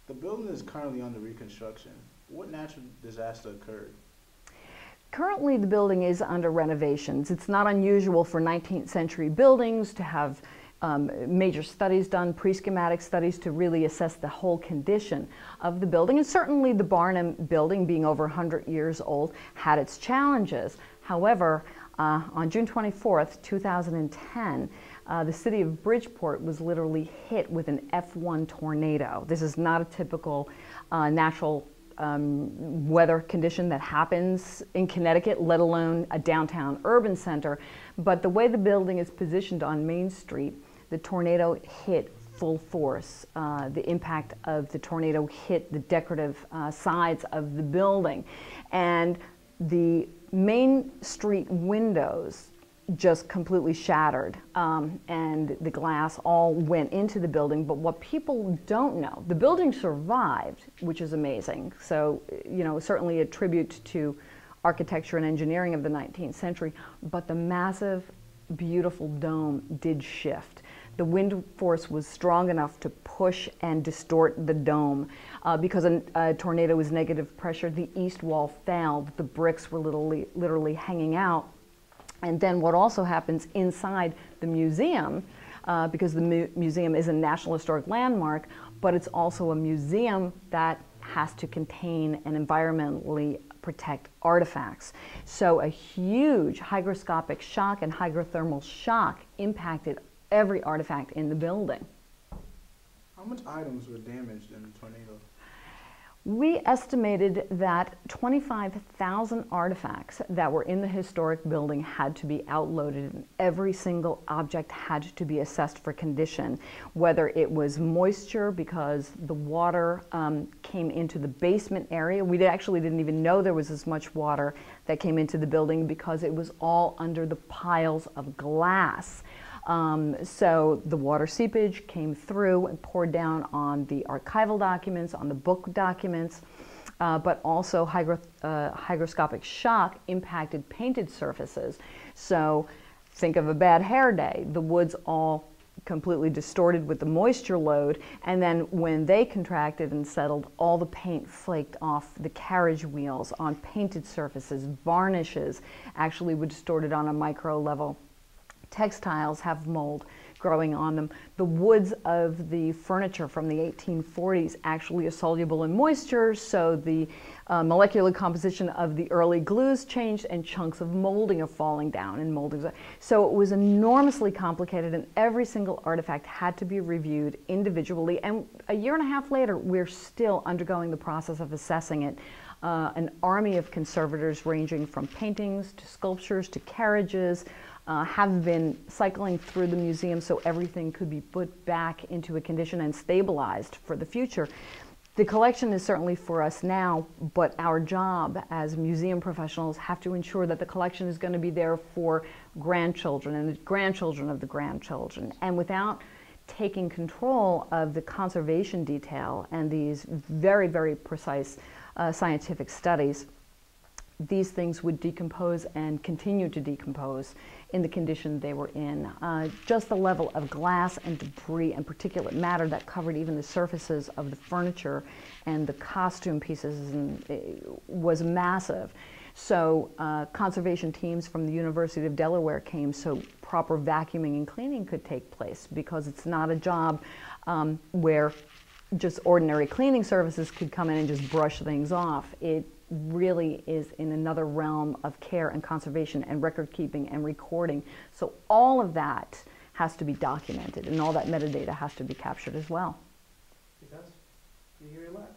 The building is currently under reconstruction. What natural disaster occurred? Currently, the building is under renovations. It's not unusual for 19th century buildings to have major studies done, pre-schematic studies to really assess the whole condition of the building. And certainly the Barnum building, being over 100 years old, had its challenges. However, on June 24th, 2010, the city of Bridgeport was literally hit with an F1 tornado. This is not a typical natural weather condition that happens in Connecticut, let alone a downtown urban center. But the way the building is positioned on Main Street, the tornado hit full force. The impact of the tornado hit the decorative sides of the building. And the Main Street windows just completely shattered, and the glass all went into the building. But what people don't know, the building survived, which is amazing. So, you know, certainly a tribute to architecture and engineering of the 19th century, but the massive, beautiful dome did shift. The wind force was strong enough to push and distort the dome. Because a tornado was negative pressure, the east wall failed. The bricks were literally hanging out. And then what also happens inside the museum, because the museum is a National Historic Landmark, but it's also a museum that has to contain and environmentally protect artifacts. So a huge hygroscopic shock and hydrothermal shock impacted every artifact in the building. How much items were damaged in the tornado? We estimated that 25,000 artifacts that were in the historic building had to be outloaded, and every single object had to be assessed for condition, whether it was moisture because the water came into the basement area. We actually didn't even know there was as much water that came into the building because it was all under the piles of glass. So the water seepage came through and poured down on the archival documents, on the book documents, but also hygroscopic shock impacted painted surfaces. So think of a bad hair day. The wood's all completely distorted with the moisture load, and then when they contracted and settled, all the paint flaked off the carriage wheels on painted surfaces. Varnishes actually were distorted on a micro level. Textiles have mold growing on them. The woods of the furniture from the 1840s actually are soluble in moisture, so the molecular composition of the early glues changed, and chunks of molding are falling down and molding. So it was enormously complicated, and every single artifact had to be reviewed individually. And a year and a half later, we're still undergoing the process of assessing it. An army of conservators ranging from paintings to sculptures to carriages have been cycling through the museum so everything could be put back into a condition and stabilized for the future. The collection is certainly for us now, but our job as museum professionals have to ensure that the collection is going to be there for grandchildren and the grandchildren of the grandchildren. And without taking control of the conservation detail and these very, very precise scientific studies, these things would decompose and continue to decompose in the condition they were in. Just the level of glass and debris and particulate matter that covered even the surfaces of the furniture and the costume pieces was massive. So conservation teams from the University of Delaware came so proper vacuuming and cleaning could take place, because it's not a job where just ordinary cleaning services could come in and just brush things off. It really is in another realm of care and conservation and record keeping and recording. So all of that has to be documented, and all that metadata has to be captured as well. Yes, you hear a lot.